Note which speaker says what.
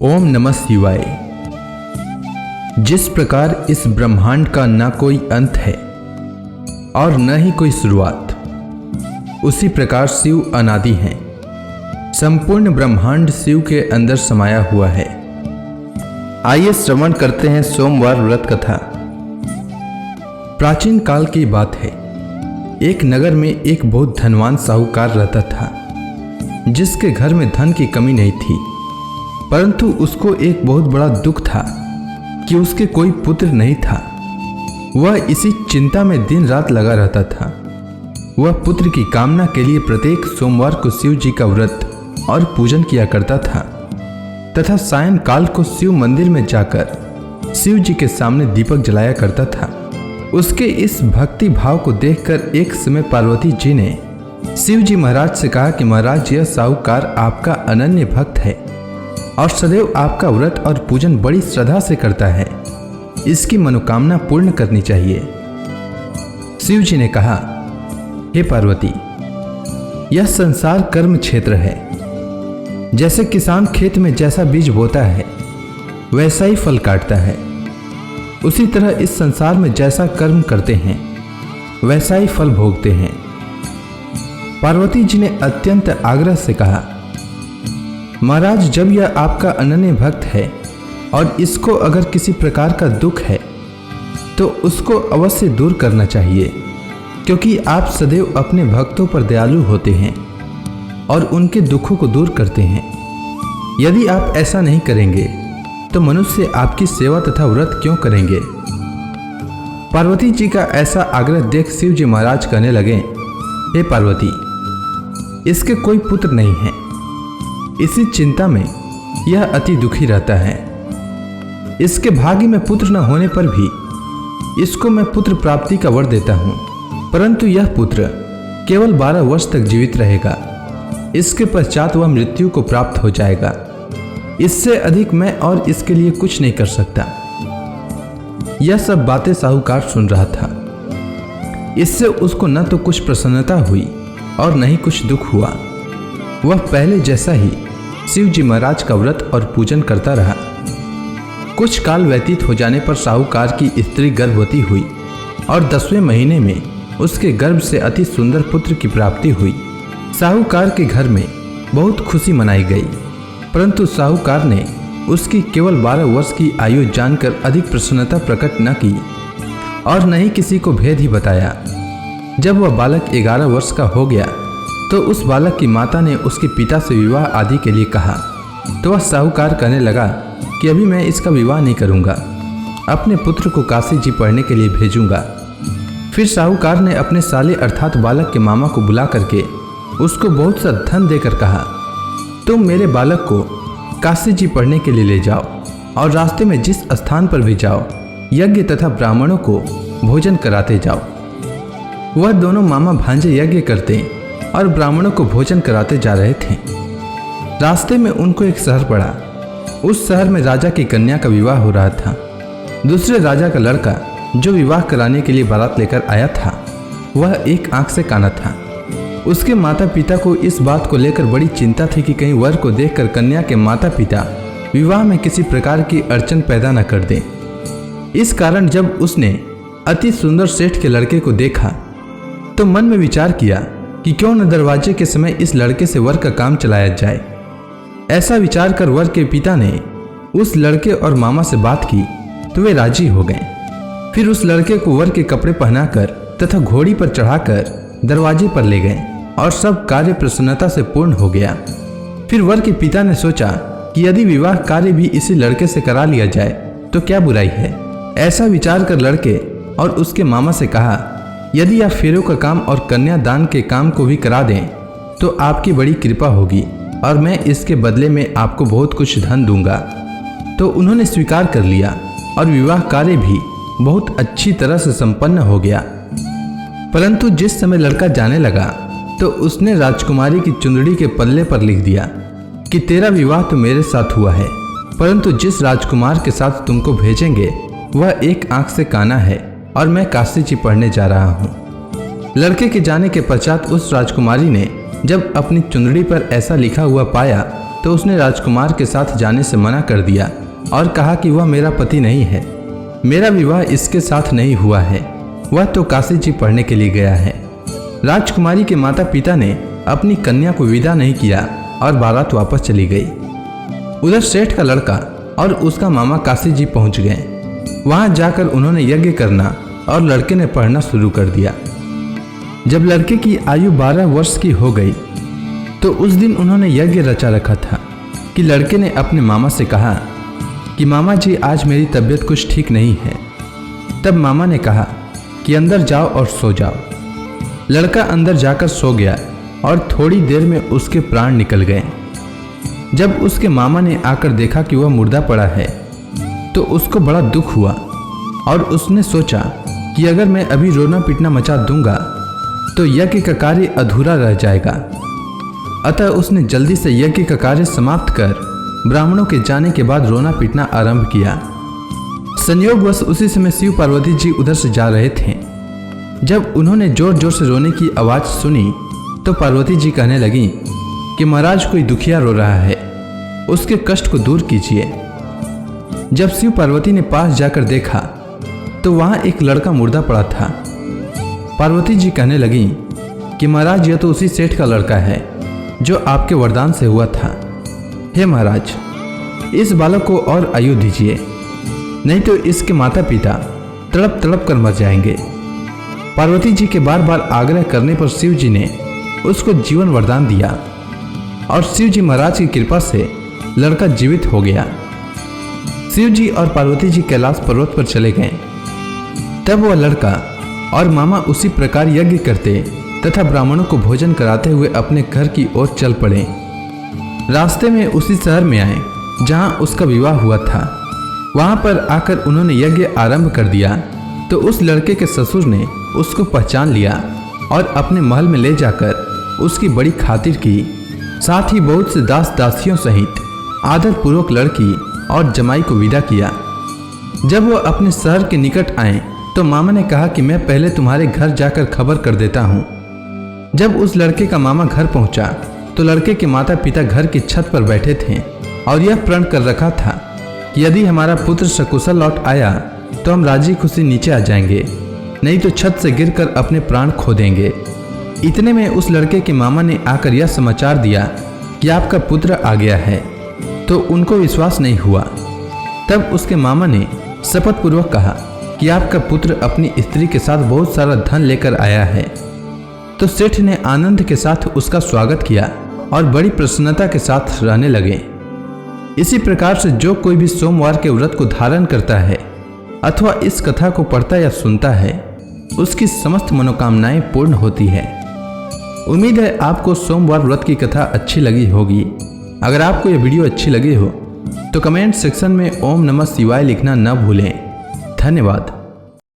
Speaker 1: ओम नमः शिवाय। जिस प्रकार इस ब्रह्मांड का न कोई अंत है और न ही कोई शुरुआत, उसी प्रकार शिव अनादि हैं। संपूर्ण ब्रह्मांड शिव के अंदर समाया हुआ है। आइए श्रवण करते हैं सोमवार व्रत कथा। प्राचीन काल की बात है। एक नगर में एक बहुत धनवान साहूकार रहता था, जिसके घर में धन की कमी नहीं थी, परंतु उसको एक बहुत बड़ा दुख था कि उसके कोई पुत्र नहीं था। वह इसी चिंता में दिन रात लगा रहता था। वह पुत्र की कामना के लिए प्रत्येक सोमवार को शिव जी का व्रत और पूजन किया करता था तथा सायंकाल को शिव मंदिर में जाकर शिव जी के सामने दीपक जलाया करता था। उसके इस भक्ति भाव को देखकर एक समय पार्वती जी ने शिव जी महाराज से कहा कि महाराज, यह साहूकार आपका अनन्य भक्त है और सदैव आपका व्रत और पूजन बड़ी श्रद्धा से करता है। इसकी मनोकामना पूर्ण करनी चाहिए। शिव जी ने कहा, हे पार्वती, यह संसार कर्म क्षेत्र है। जैसे किसान खेत में जैसा बीज बोता है वैसा ही फल काटता है, उसी तरह इस संसार में जैसा कर्म करते हैं वैसा ही फल भोगते हैं। पार्वती जी ने अत्यंत आग्रह से कहा, महाराज, जब यह आपका अनन्य भक्त है और इसको अगर किसी प्रकार का दुख है तो उसको अवश्य दूर करना चाहिए, क्योंकि आप सदैव अपने भक्तों पर दयालु होते हैं और उनके दुखों को दूर करते हैं। यदि आप ऐसा नहीं करेंगे तो मनुष्य आपकी सेवा तथा व्रत क्यों करेंगे। पार्वती जी का ऐसा आग्रह देख शिव जी महाराज कहने लगे, हे पार्वती, इसके कोई पुत्र नहीं है। इसी चिंता में यह अति दुखी रहता है। इसके भाग्य में पुत्र न होने पर भी इसको मैं पुत्र प्राप्ति का वर देता हूँ, परंतु यह पुत्र केवल 12 वर्ष तक जीवित रहेगा। इसके पश्चात वह मृत्यु को प्राप्त हो जाएगा। इससे अधिक मैं और इसके लिए कुछ नहीं कर सकता। यह सब बातें साहूकार सुन रहा था। इससे उसको न तो कुछ प्रसन्नता हुई और न ही कुछ दुख हुआ। वह पहले जैसा ही शिव जी महाराज का व्रत और पूजन करता रहा। कुछ काल व्यतीत हो जाने पर साहूकार की स्त्री गर्भवती हुई और 10वें महीने में उसके गर्भ से अति सुंदर पुत्र की प्राप्ति हुई। साहूकार के घर में बहुत खुशी मनाई गई, परंतु साहूकार ने उसकी केवल 12 वर्ष की आयु जानकर अधिक प्रसन्नता प्रकट न की और न ही किसी को भेद ही बताया। जब वह बालक 11 वर्ष का हो गया तो उस बालक की माता ने उसके पिता से विवाह आदि के लिए कहा, तो वह साहूकार कहने लगा कि अभी मैं इसका विवाह नहीं करूंगा, अपने पुत्र को काशी जी पढ़ने के लिए भेजूंगा। फिर साहूकार ने अपने साले अर्थात बालक के मामा को बुला करके उसको बहुत सा धन देकर कहा, तुम मेरे बालक को काशी जी पढ़ने के लिए ले जाओ और रास्ते में जिस स्थान पर भी जाओ यज्ञ तथा ब्राह्मणों को भोजन कराते जाओ। वह दोनों मामा भांजे यज्ञ करते और ब्राह्मणों को भोजन कराते जा रहे थे। रास्ते में उनको एक शहर पड़ा। उस शहर में राजा की कन्या का विवाह हो रहा था। दूसरे राजा का लड़का जो विवाह कराने के लिए बारात लेकर आया था, वह एक आंख से काना था। उसके माता पिता को इस बात को लेकर बड़ी चिंता थी कि कहीं वर को देखकर कन्या के माता पिता विवाह में किसी प्रकार की अड़चन पैदा न कर दें। इस कारण जब उसने अति सुंदर सेठ के लड़के को देखा तो मन में विचार किया कि क्यों न दरवाजे के समय इस लड़के से वर का काम चलाया जाए। ऐसा विचार कर वर के पिता ने उस लड़के और मामा से बात की तो वे राजी हो गए। फिर उस लड़के को वर के कपड़े पहनाकर तथा घोड़ी पर चढ़ाकर दरवाजे पर ले गए और सब कार्य प्रसन्नता से पूर्ण हो गया। फिर वर के पिता ने सोचा कि यदि विवाह कार्य भी इसी लड़के से करा लिया जाए तो क्या बुराई है। ऐसा विचार कर लड़के और उसके मामा से कहा, यदि आप फेरों का काम और कन्यादान के काम को भी करा दें तो आपकी बड़ी कृपा होगी और मैं इसके बदले में आपको बहुत कुछ धन दूंगा। तो उन्होंने स्वीकार कर लिया और विवाह कार्य भी बहुत अच्छी तरह से संपन्न हो गया। परंतु जिस समय लड़का जाने लगा तो उसने राजकुमारी की चुंदड़ी के पल्ले पर लिख दिया कि तेरा विवाह तो मेरे साथ हुआ है, परंतु जिस राजकुमार के साथ तुमको भेजेंगे वह एक आंख से काना है और मैं काशी जी पढ़ने जा रहा हूँ। लड़के के जाने के पश्चात उस राजकुमारी ने जब अपनी चुंदड़ी पर ऐसा लिखा हुआ पाया तो उसने राजकुमार के साथ जाने से मना कर दिया और कहा कि वह मेरा पति नहीं है, मेरा विवाह इसके साथ नहीं हुआ है, वह तो काशी जी पढ़ने के लिए गया है। राजकुमारी के माता पिता ने अपनी कन्या को विदा नहीं किया और बारात वापस चली गई। उधर सेठ का लड़का और उसका मामा काशी जी पहुंच गए। वहां जाकर उन्होंने यज्ञ करना और लड़के ने पढ़ना शुरू कर दिया। जब लड़के की आयु 12 वर्ष की हो गई तो उस दिन उन्होंने यज्ञ रचा रखा था कि लड़के ने अपने मामा से कहा कि मामा जी आज मेरी तबीयत कुछ ठीक नहीं है। तब मामा ने कहा कि अंदर जाओ और सो जाओ। लड़का अंदर जाकर सो गया और थोड़ी देर में उसके प्राण निकल गए। जब उसके मामा ने आकर देखा कि वह मुर्दा पड़ा है तो उसको बड़ा दुख हुआ और उसने सोचा कि अगर मैं अभी रोना पीटना मचा दूंगा तो यज्ञ का कार्य अधूरा रह जाएगा। अतः उसने जल्दी से यज्ञ का कार्य समाप्त कर ब्राह्मणों के जाने के बाद रोना पीटना आरंभ किया। संयोगवश उसी समय शिव पार्वती जी उधर से जा रहे थे। जब उन्होंने जोर जोर से रोने की आवाज़ सुनी तो पार्वती जी कहने लगी कि महाराज कोई दुखिया रो रहा है, उसके कष्ट को दूर कीजिए। जब शिव पार्वती ने पास जाकर देखा तो वहाँ एक लड़का मुर्दा पड़ा था। पार्वती जी कहने लगी कि महाराज यह तो उसी सेठ का लड़का है जो आपके वरदान से हुआ था। हे महाराज, इस बालक को और आयु दीजिए, नहीं तो इसके माता पिता तड़प तड़प कर मर जाएंगे। पार्वती जी के बार बार आग्रह करने पर शिव जी ने उसको जीवन वरदान दिया और शिव जी महाराज की कृपा से लड़का जीवित हो गया। शिव जी और पार्वती जी कैलाश पर्वत पर चले गए। तब वह लड़का और मामा उसी प्रकार यज्ञ करते तथा ब्राह्मणों को भोजन कराते हुए अपने घर की ओर चल पड़े। रास्ते में उसी शहर में आए जहां उसका विवाह हुआ था। वहां पर आकर उन्होंने यज्ञ आरंभ कर दिया तो उस लड़के के ससुर ने उसको पहचान लिया और अपने महल में ले जाकर उसकी बड़ी खातिर की। साथ ही बहुत से दास दासियों सहित आदरपूर्वक लड़की और जमाई को विदा किया। जब वह अपने शहर के निकट आए तो मामा ने कहा कि मैं पहले तुम्हारे घर जाकर खबर कर देता हूँ। जब उस लड़के का मामा घर पहुंचा तो लड़के के माता पिता घर की छत पर बैठे थे और यह प्रण कर रखा था कि यदि हमारा पुत्र सकुशल लौट आया तो हम राजी खुशी नीचे आ जाएंगे, नहीं तो छत से गिरकर अपने प्राण खो देंगे। इतने में उस लड़के के मामा ने आकर यह समाचार दिया कि आपका पुत्र आ गया है, तो उनको विश्वास नहीं हुआ। तब उसके मामा ने शपथ पूर्वक कहा कि आपका पुत्र अपनी स्त्री के साथ बहुत सारा धन लेकर आया है। तो सेठ ने आनंद के साथ उसका स्वागत किया और बड़ी प्रसन्नता के साथ रहने लगे। इसी प्रकार से जो कोई भी सोमवार के व्रत को धारण करता है अथवा इस कथा को पढ़ता या सुनता है उसकी समस्त मनोकामनाएं पूर्ण होती है। उम्मीद है आपको सोमवार व्रत की कथा अच्छी लगी होगी। अगर आपको यह वीडियो अच्छी लगी हो तो कमेंट सेक्शन में ओम नमः शिवाय लिखना न भूलें। धन्यवाद।